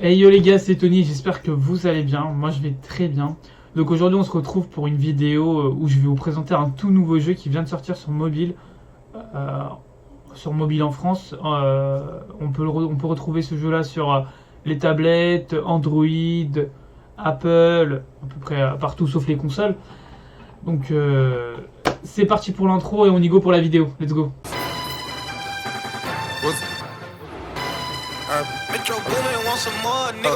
Hey yo les gars, c'est Tony, j'espère que vous allez bien, moi je vais très bien. Donc aujourd'hui on se retrouve pour une vidéo où je vais vous présenter un tout nouveau jeu qui vient de sortir euh, sur mobile en France. On peut retrouver ce jeu là sur les tablettes, Android, Apple, à peu près partout sauf les consoles. Donc c'est parti pour l'intro et on y go pour la vidéo, let's go. Metro Boomin want some more, nigga.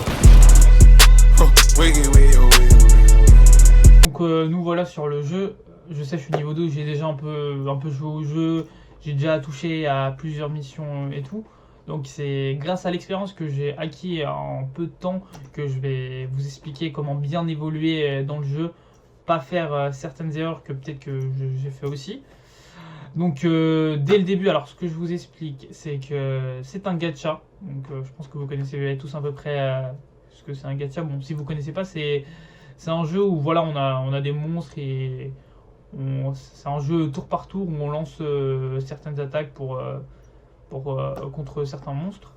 Donc nous voilà sur le jeu. Je sais, je suis niveau 2, j'ai déjà un peu joué au jeu, j'ai déjà touché à plusieurs missions et tout. Donc c'est grâce à l'expérience que j'ai acquis en peu de temps que je vais vous expliquer comment bien évoluer dans le jeu, pas faire certaines erreurs que peut-être que j'ai fait aussi. Donc dès le début, alors ce que je vous explique, c'est que c'est un gacha. Donc je pense que vous connaissez tous à peu près ce que c'est un gacha. Bon, si vous connaissez pas, c'est un jeu où voilà, on a des monstres et c'est un jeu tour par tour où on lance certaines attaques contre certains monstres.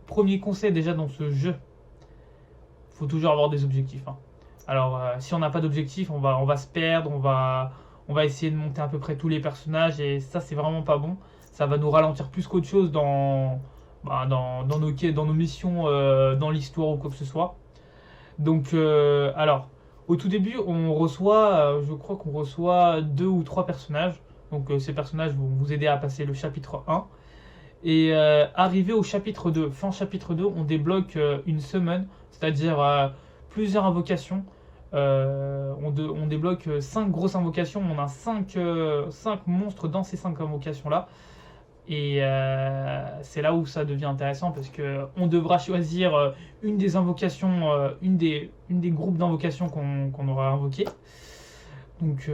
Premier conseil déjà dans ce jeu, faut toujours avoir des objectifs, hein. Alors, si on n'a pas d'objectif, on va se perdre, on va essayer de monter à peu près tous les personnages et ça, c'est vraiment pas bon. Ça va nous ralentir plus qu'autre chose dans nos missions, dans l'histoire ou quoi que ce soit. Donc, au tout début, je crois qu'on reçoit 2 ou 3 personnages. Donc, ces personnages vont vous aider à passer le chapitre 1. Et arrivé au chapitre 2, fin chapitre 2, on débloque une summon, c'est-à-dire plusieurs invocations. On débloque 5 grosses invocations, on a 5 monstres dans ces 5 invocations-là. Et c'est là où ça devient intéressant parce qu'on devra choisir une des invocations, une des groupes d'invocations qu'on aura invoqué. Donc,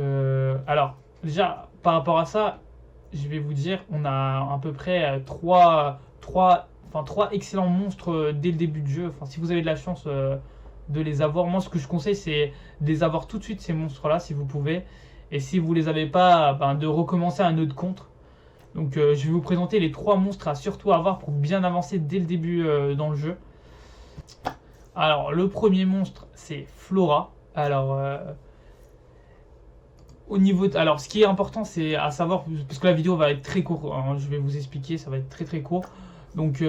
déjà, par rapport à ça, je vais vous dire, on a à peu près 3 excellents monstres dès le début du jeu. Enfin, si vous avez de la chance de les avoir, moi ce que je conseille c'est de les avoir tout de suite ces monstres là si vous pouvez. Et si vous les avez pas, de recommencer un autre contre. Donc je vais vous présenter les 3 monstres à surtout avoir pour bien avancer dès le début dans le jeu. Alors le premier monstre c'est Flora. Alors, ce qui est important, c'est à savoir, parce que la vidéo va être très courte, hein, je vais vous expliquer, ça va être très très court. Donc,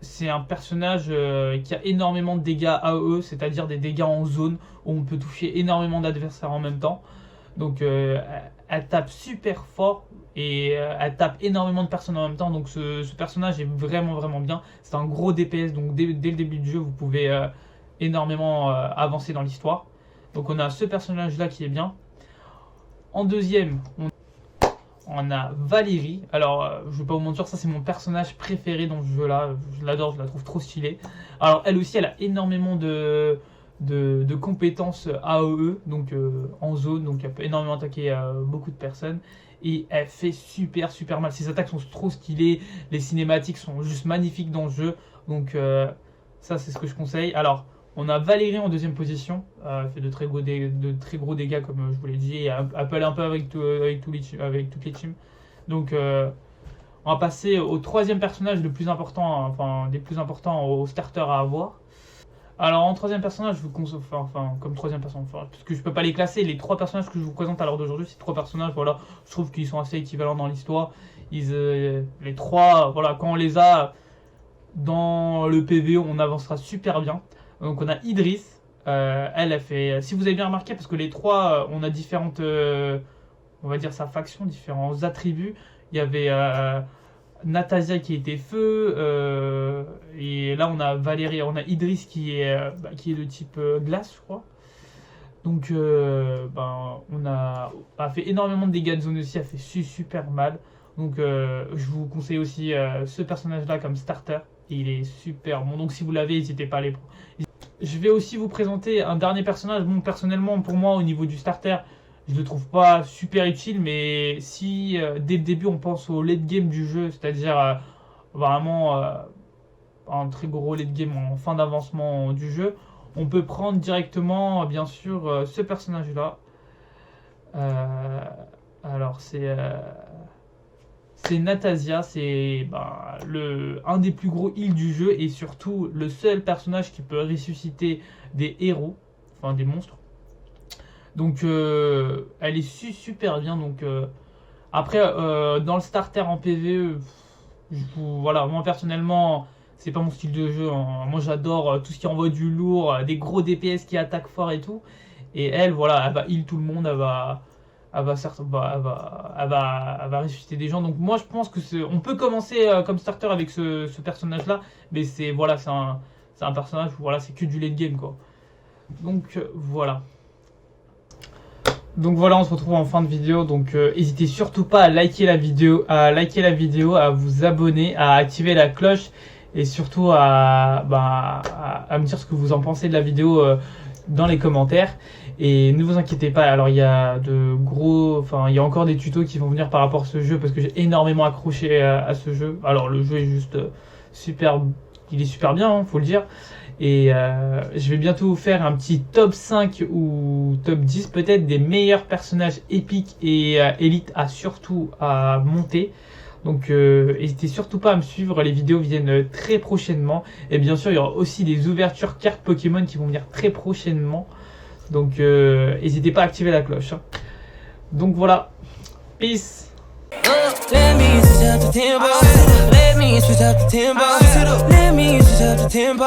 c'est un personnage qui a énormément de dégâts AOE, c'est-à-dire des dégâts en zone, où on peut toucher énormément d'adversaires en même temps. Donc, elle tape super fort et elle tape énormément de personnes en même temps. Donc, ce personnage est vraiment vraiment bien. C'est un gros DPS, donc dès le début du jeu, vous pouvez énormément avancer dans l'histoire. Donc, on a ce personnage-là qui est bien. En deuxième, on a Valérie. Alors, je vais pas vous mentir, ça c'est mon personnage préféré dans ce jeu-là. Je l'adore, je la trouve trop stylée. Alors, elle aussi, elle a énormément de compétences AOE, donc en zone, donc elle peut énormément attaquer beaucoup de personnes. Et elle fait super super mal. Ses attaques sont trop stylées, les cinématiques sont juste magnifiques dans le jeu. Donc, ça c'est ce que je conseille. Alors, on a Valérie en deuxième position, elle fait de très gros dégâts comme je vous l'ai dit, et elle peut aller un peu avec toutes les teams. Donc on va passer au troisième personnage le plus important, enfin des plus importants au starter à avoir. Alors en troisième personnage, je vous conseille, comme troisième personnage, parce que je peux pas les classer, les 3 personnages que je vous présente à l'heure d'aujourd'hui, c'est 3 personnages, voilà, je trouve qu'ils sont assez équivalents dans l'histoire. Les 3, voilà, quand on les a dans le PvE, on avancera super bien. Donc on a Idriss, elle fait, si vous avez bien remarqué, parce que les 3, on a différentes, on va dire sa faction, différents attributs. Il y avait Natasia qui était feu, et là on a Valérie, on a Idriss qui est de type glace, je crois. Donc on a fait énormément de dégâts de zone aussi, elle fait super mal. Donc je vous conseille aussi ce personnage là comme starter, et il est super bon. Donc si vous l'avez, n'hésitez pas à les prendre. Je vais aussi vous présenter un dernier personnage. Bon, personnellement, pour moi, au niveau du starter, je le trouve pas super utile, mais si dès le début on pense au late game du jeu, c'est-à-dire vraiment un très gros late game en fin d'avancement du jeu, on peut prendre directement, bien sûr, ce personnage-là. Alors, c'est Natasia, c'est un des plus gros heals du jeu et surtout le seul personnage qui peut ressusciter des héros, enfin des monstres. Donc elle est super bien. Donc après dans le starter en PvE, voilà, moi personnellement c'est pas mon style de jeu, hein. Moi j'adore tout ce qui envoie du lourd, des gros DPS qui attaquent fort et tout. Et elle, voilà, elle va heal tout le monde, elle va ressusciter des gens. Donc moi je pense que on peut commencer comme starter avec ce personnage là, mais c'est voilà, c'est un personnage, voilà, c'est que du late game quoi. Donc voilà. Donc voilà, on se retrouve en fin de vidéo. Donc n'hésitez surtout pas à liker la vidéo, à vous abonner, à activer la cloche et surtout à me dire ce que vous en pensez de la vidéo dans les commentaires. Et ne vous inquiétez pas, alors il y a il y a encore des tutos qui vont venir par rapport à ce jeu parce que j'ai énormément accroché à ce jeu. Alors le jeu est juste il est super bien, hein, faut le dire. Et je vais bientôt vous faire un petit top 5 ou top 10 peut-être des meilleurs personnages épiques et élites à monter. Donc n'hésitez surtout pas à me suivre, les vidéos viennent très prochainement. Et bien sûr il y aura aussi des ouvertures cartes Pokémon qui vont venir très prochainement. Donc n'hésitez pas à activer la cloche. Donc voilà, peace. Let me switch up the tempo. Let me switch up the tempo. Let me switch up the tempo.